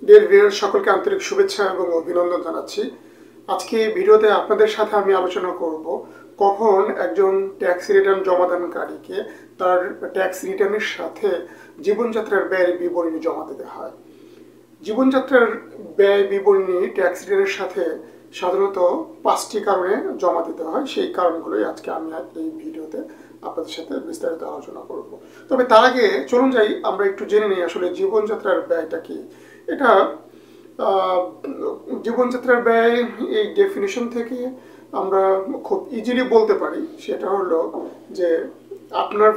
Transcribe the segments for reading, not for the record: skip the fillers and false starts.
Dear viewers, সকলকে আন্তরিক শুভেচ্ছা এবং অভিনন্দন জানাচ্ছি। আজকে এই ভিডিওতে আপনাদের সাথে আমি আলোচনা করব কখন একজন ট্যাক্স রিটার্ন জমাদানকারীকে তার ট্যাক্স রিটার্নের সাথে জীবনযাত্রার ব্যয় বিবরণী জমা দিতে হয়। জীবনযাত্রার ব্যয় বিবরণী ট্যাক্স রিটার্নের সাথে সাধারণত 5টি কারণে জমা দিতে হয়। সেই কারণগুলোই আজকে আমি এই ভিডিওতে আপনাদের সাথে বিস্তারিত আলোচনা করব। তবে তার আগে চলুন যাই আমরা একটু জেনে নিই আসলে জীবনযাত্রার ব্যয়টা কি। এটা জীবনযাত্রার ব্যয় এই ডেফিনিশন থেকে আমরা খুব ইজিলি বলতে পারি, সেটা হলো যে আপনার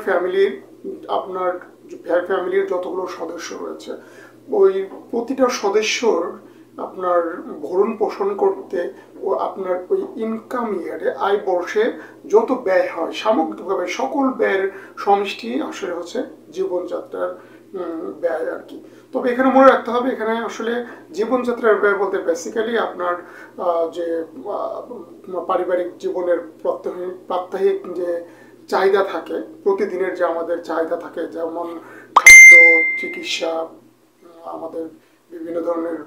ফ্যামিলির যতগুলো সদস্য রয়েছে ওই প্রতিটা সদস্যর আপনার ভরণ পোষণ করতে ও আপনার ওই ইনকাম ইয়ারে আয় বর্ষে যত ব্যয় হয় সামগ্রিকভাবে সকল ব্যয়ের সমষ্টি আসলে হচ্ছে জীবনযাত্রার ব্যয় আর কি। তবে এখানে মনে রাখতে হবে, এখানে আসলে জীবনযাত্রার ব্যয় বলতে বেসিক্যালি আপনার যে পারিবারিক জীবনের প্রাত্যহিক যে চাহিদা থাকে, প্রতিদিনের যে আমাদের চাহিদা থাকে, যেমন খাদ্য, চিকিৎসা, আমাদের বিভিন্ন ধরনের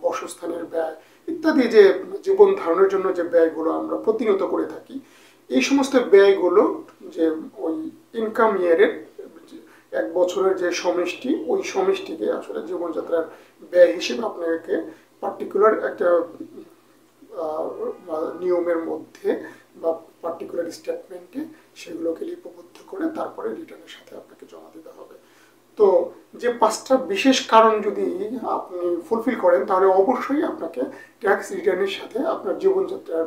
বাসস্থানের ব্যয় ইত্যাদি, যে জীবন ধারণের জন্য যে ব্যয়গুলো আমরা প্রতিনিয়ত করে থাকি, এই সমস্ত ব্যয়গুলো যে ওই ইনকাম ইয়ারের এক বছরের যে সমষ্টি, ওই সমষ্টিকে আসলে জীবনযাত্রার ব্যয় হিসেবে আপনাকে পার্টিকুলার একটা নিয়মের মধ্যে বা পার্টিকুলার স্টেটমেন্টে সেগুলোকে লিপিবদ্ধ করে তারপরে রিটার্নের সাথে আপনাকে জমা দিতে হবে। তো যে 5টা বিশেষ কারণ যদি আপনি ফুলফিল করেন তাহলে অবশ্যই আপনাকে ট্যাক্স রিটার্নের সাথে আপনার জীবনযাত্রার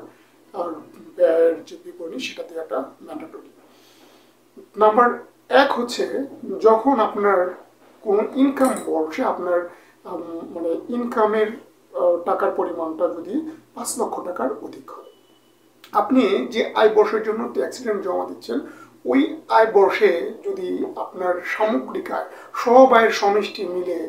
ব্যয়ের যে বিবরণী সেটা দেওয়াটা ম্যান্ডেটরি। নাম্বার 1 হচ্ছে যখন আপনার কোনো ইনকাম বর্ষে আপনার মানে ইনকামের টাকার পরিমাণটা যদি 5 লক্ষ টাকার অধিক হয়। আপনি যে আয় বর্ষের জন্য ট্যাক্স রিটার্ন জমা দিচ্ছেন, ওই আয় বর্ষে যদি আপনার সামগ্রিক আয় সব আয়ের সমষ্টি মিলে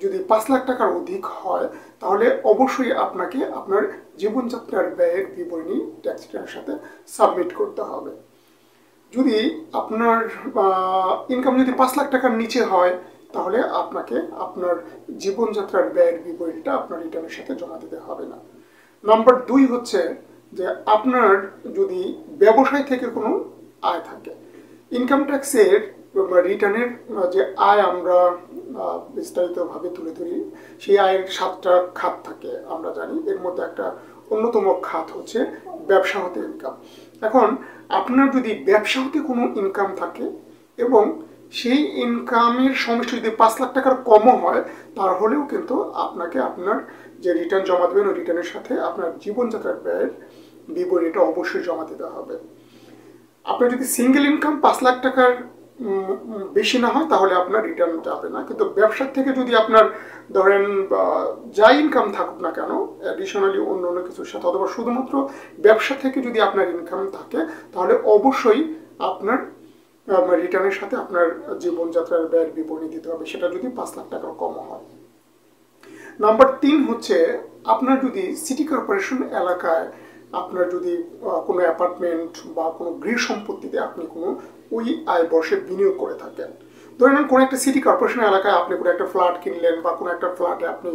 যদি 5 লাখ টাকার অধিক হয়, তাহলে অবশ্যই আপনাকে আপনার জীবনযাত্রার ব্যয়ের বিবরণী ট্যাক্স রিটার্নের সাথে সাবমিট করতে হবে। যদি আপনার ইনকাম যদি 5 লাখ টাকার নিচে হয়, তাহলে আপনাকে আপনার জীবনযাত্রার ব্যয়ের বিবরণীটা আপনার রিটার্নের সাথে জমা দিতে হবে না। নাম্বার 2 হচ্ছে যে আপনার যদি ব্যবসায় থেকে কোনো আয় থাকে, ইনকাম ট্যাক্সের রিটার্নের যে আয় আমরা বিস্তারিতভাবে তুলে ধরি, সেই আয়ের 7টা খাত থাকে আমরা জানি। এর মধ্যে একটা অন্যতম খাত হচ্ছে ব্যবসা হতে ইনকাম। এখন আপনার যদি ব্যবসা হতে কোনো ইনকাম থাকে এবং সেই ইনকামের সমষ্টি যদি 5 লাখ টাকার কমও হয়, তাহলেও কিন্তু আপনাকে আপনার যে রিটার্ন জমা দেবেন ওই রিটার্নের সাথে আপনার জীবনযাত্রার ব্যয়ের বিবরণীটা অবশ্যই জমা দিতে হবে। আপনার যদি সিঙ্গেল ইনকাম 5 লাখ টাকার বেশি না হয়, তাহলে আপনার রিটার্ন যাবে না। কিন্তু ব্যবসার থেকে যদি আপনার ধরেন যা ইনকাম থাকুক না কেন, অ্যাডিশনালি অন্য অন্য কিছুর সাথে অথবা শুধুমাত্র ব্যবসা থেকে যদি আপনার ইনকাম থাকে, তাহলে অবশ্যই আপনার রিটার্নের সাথে আপনার জীবনযাত্রার ব্যয়ের বিবরণী দিতে হবে, সেটা যদি 5 লাখ টাকার কম হয়। নাম্বার 3 হচ্ছে আপনার যদি সিটি কর্পোরেশন এলাকায় আপনার যদি কোনো অ্যাপার্টমেন্ট বা কোনো গৃহ সম্পত্তিতে আপনি কোনো ওই আয় বর্ষে বিনিয়োগ করে থাকেন। ধরে নেন কোনো একটা সিটি কর্পোরেশন এলাকায় আপনি কোনো একটা ফ্ল্যাট কিনলেন বা কোনো একটা ফ্ল্যাটে আপনি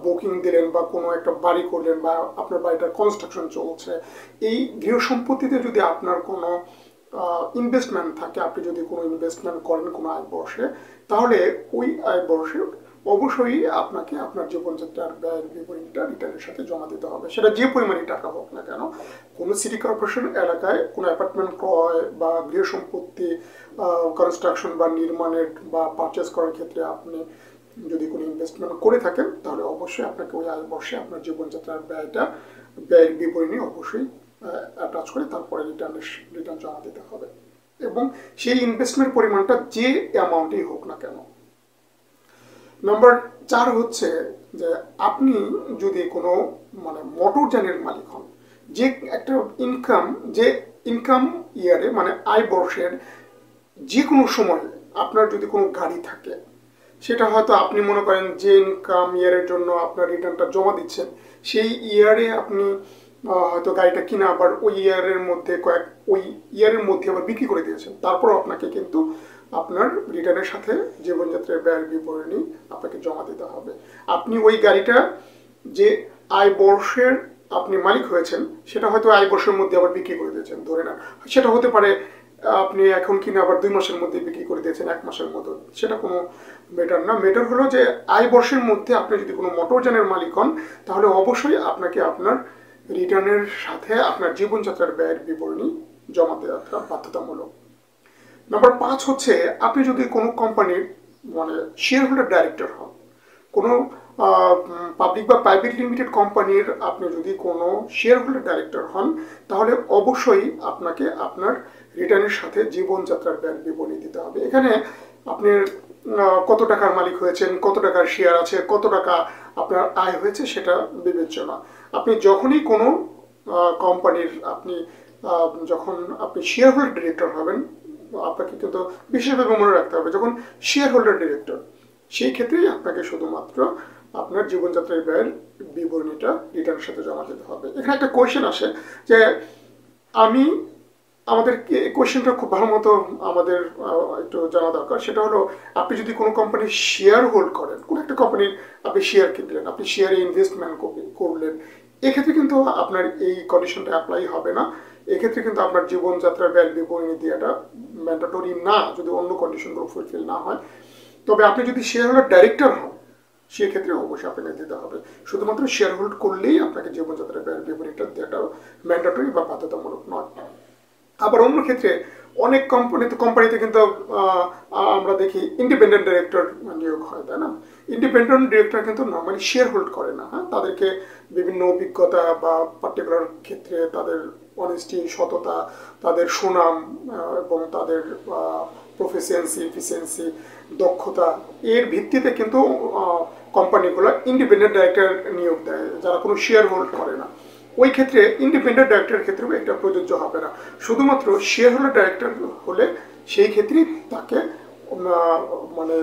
বুকিং দিলেন বা কোনো একটা বাড়ি করলেন বা আপনার বাড়িটার কনস্ট্রাকশন চলছে, এই গৃহ সম্পত্তিতে যদি আপনার কোনো ইনভেস্টমেন্ট থাকে, আপনি যদি কোনো ইনভেস্টমেন্ট করেন কোনো আয় বর্ষে, তাহলে ওই আয় বর্ষে অবশ্যই আপনাকে আপনার জীবনযাত্রার ব্যয়ের বিবরণীটা রিটার্নের সাথে জমা দিতে হবে, সেটা যে পরিমাণে টাকা হোক না কেন। কোনো সিটি কর্পোরেশন এলাকায় কোনো অ্যাপার্টমেন্ট ক্রয় বা গৃহ সম্পত্তি কনস্ট্রাকশন বা নির্মাণের বা পারচেস করার ক্ষেত্রে আপনি যদি কোনো ইনভেস্টমেন্ট করে থাকেন, তাহলে অবশ্যই আপনাকে ওই আয় বর্ষে আপনার জীবনযাত্রার ব্যয়ের বিবরণী অবশ্যই অ্যাটাচ করে তারপরে রিটার্ন জমা দিতে হবে, এবং সেই ইনভেস্টমেন্ট পরিমাণটা যে অ্যামাউন্টেই হোক না কেন। নাম্বার 4 হচ্ছে যে আপনি যদি কোনো মানে মোটরযানের মালিক হন, যে একটা ইনকাম ইয়ারে মানে আয় বর্ষের যে কোনো সময় আপনার যদি কোনো গাড়ি থাকে, সেটা হয়তো আপনি মনে করেন যে ইনকাম ইয়ারের জন্য আপনার রিটার্নটা জমা দিচ্ছেন, সেই ইয়ারে আপনি হয়তো গাড়িটা কিনা আবার ওই ইয়ারের মধ্যে আবার বিক্রি করে দিয়েছেন, তারপরও আপনাকে কিন্তু আপনার রিটার্নের সাথে জীবনযাত্রার ব্যয়ের বিবরণী আপনাকে জমা দিতে হবে। আপনি ওই গাড়িটা যে আয় বর্ষের আপনি মালিক হয়েছেন সেটা হয়তো আয় বর্ষের মধ্যে আবার বিক্রি করে দিয়েছেন, ধরে নেন সেটা হতে পারে আপনি এখন কিনে আবার 2 মাসের মধ্যে বিক্রি করে দিয়েছেন, 1 মাসের মধ্যে, সেটা কোনো মেটার না। মেটার হলো যে আয় বর্ষের মধ্যে আপনি যদি কোনো মোটরযানের মালিক হন তাহলে অবশ্যই আপনাকে আপনার রিটার্নের সাথে আপনার জীবনযাত্রার ব্যয়ের বিবরণী জমা দেওয়াটা বাধ্যতামূলক। নাম্বার 5 হচ্ছে আপনি যদি কোনো কোম্পানির মানে শেয়ার হোল্ডার ডাইরেক্টর হন, কোনো পাবলিক বা প্রাইভেট লিমিটেড কোম্পানির আপনি যদি কোনো শেয়ার হোল্ডার ডাইরেক্টর হন তাহলে অবশ্যই আপনাকে আপনার রিটার্নের সাথে জীবনযাত্রার ব্যয়ের বিবরণী দিতে হবে। এখানে আপনার কত টাকার মালিক হয়েছেন, কত টাকার শেয়ার আছে, কত টাকা আপনার আয় হয়েছে সেটা বিবেচ্য না। আপনি যখনই কোনো কোম্পানির যখন আপনি শেয়ার হোল্ডার ডিরেক্টর হবেন আপনাকে কিন্তু বিশেষভাবে মনে রাখতে হবে যখন শেয়ার হোল্ডার ডিরেক্টর, সেই ক্ষেত্রেই আপনাকে শুধুমাত্র আপনার জীবনযাত্রার ব্যয়ের বিবরণীটা রিটার্নের সাথে জমা দিতে হবে। এখানে একটা কোয়েশ্চেন আসে যে আমাদের কোয়েশ্চেনটা খুব ভালো মতো আমাদের একটু জানা দরকার। সেটা হলো আপনি যদি কোনো কোম্পানির শেয়ার হোল্ড করেন, কোনো একটা কোম্পানির আপনি শেয়ার কিনলেন, আপনি শেয়ারে ইনভেস্টমেন্ট করলেন, এক্ষেত্রে কিন্তু আপনার এই কন্ডিশনটা অ্যাপ্লাই হবে না। এক্ষেত্রে কিন্তু আপনার জীবনযাত্রার ব্যয়ের বিবরণী দেওয়াটা ম্যান্ডেটরি না যদি অন্য কন্ডিশনগুলো ফুলফিল না হয়। তবে আপনি যদি শেয়ার হোল্ডার ডাইরেক্টর হন সেক্ষেত্রে অবশ্যই আপনাকে দিতে হবে। শুধুমাত্র শেয়ার হোল্ড করলেই আপনাকে জীবনযাত্রার ব্যয়ের বিবরণীটা দেওয়াটা ম্যান্ডেটরি বা বাধ্যতামূলক নয়। আবার অন্য ক্ষেত্রে অনেক কোম্পানিতে কিন্তু আমরা দেখি ইন্ডিপেন্ডেন্ট ডিরেক্টর নিয়োগ হয়, তাই না? ইন্ডিপেন্ডেন্ট ডিরেক্টর কিন্তু নর্মালি শেয়ার হোল্ড করে না। হ্যাঁ, তাদেরকে বিভিন্ন অভিজ্ঞতা বা পার্টিকুলার ক্ষেত্রে তাদের অনেস্টি, সততা, তাদের সুনাম এবং তাদের প্রফিসিয়েন্সি, এফিসিয়েন্সি, দক্ষতা, এর ভিত্তিতে কিন্তু কোম্পানিগুলো ইন্ডিপেন্ডেন্ট ডিরেক্টর নিয়োগ দেয় যারা কোনো শেয়ার হোল্ড করে না। ওই ক্ষেত্রে ইন্ডিপেন্ডেন্ট ডাইরেক্টরের ক্ষেত্রেও এটা প্রযোজ্য হবে না। শুধুমাত্র শেয়ার হোল্ডার ডাইরেক্টর হলে সেই ক্ষেত্রেই তাকে মানে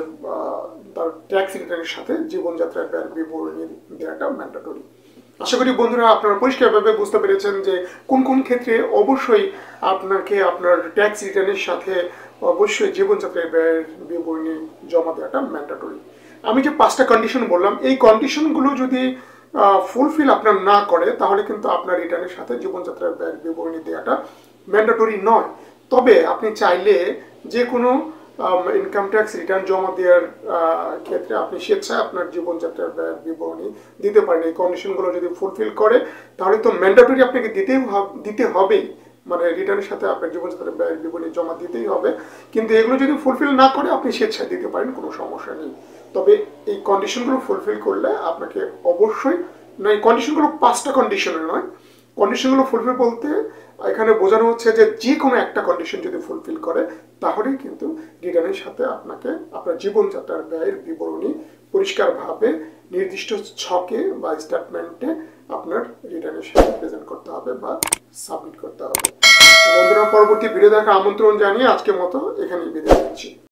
তার ট্যাক্স রিটার্নের সাথে জীবনযাত্রার ব্যয়ের বিবরণী দেওয়াটা ম্যান্ডেটরি। আশা করি বন্ধুরা আপনারা পরিষ্কারভাবে বুঝতে পেরেছেন যে কোন কোন ক্ষেত্রে অবশ্যই আপনাকে আপনার ট্যাক্স রিটার্নের সাথে অবশ্যই জীবনযাত্রার ব্যয়ের বিবরণী জমা দেওয়াটা ম্যান্ডেটরি। আমি যে 5টা কন্ডিশন বললাম এই কন্ডিশনগুলো যদি ফুলফিল আপনার না করে তাহলে কিন্তু আপনার রিটার্নের সাথে জীবনযাত্রার ব্যয়ের বিবরণী দেওয়াটা ম্যান্ডেটরি নয়। তবে আপনি চাইলে যে কোনো ইনকাম ট্যাক্স রিটার্ন জমা দেওয়ার ক্ষেত্রে আপনি স্বেচ্ছায় আপনার জীবনযাত্রার ব্যয়ের বিবরণী দিতে পারেন। এই কন্ডিশনগুলো যদি ফুলফিল করে তাহলে তো ম্যান্ডেটরি আপনাকে দিতে হবেই, মানে রিটার্নের সাথে আপনার জীবনযাত্রার ব্যয়ের বিবরণী জমা দিতেই হবে। কিন্তু এগুলো যদি ফুলফিল না করে আপনি স্বেচ্ছায় দিতে পারেন, কোনো সমস্যা নেই। তবে এই কন্ডিশনগুলো ফুলফিল করলে আপনাকে অবশ্যই, না এই কন্ডিশনগুলো 5টা কন্ডিশনের নয়, কন্ডিশনগুলো ফুলফিল বলতে এখানে বোঝানো হচ্ছে যে কোনো একটা কন্ডিশন যদি ফুলফিল করে তাহলেই কিন্তু রিটার্নের সাথে আপনাকে আপনার জীবনযাত্রার ব্যয়ের বিবরণী পরিষ্কারভাবে নির্দিষ্ট ছকে বা স্টেটমেন্টে আপনার রিটার্নের সাথে প্রেজেন্ট করতে হবে বা সাবমিট করতে হবে। বন্ধুরা, পরবর্তী ভিডিও দেখার আমন্ত্রণ জানিয়ে আজকের মতো এখানেই বিদায় নিচ্ছি।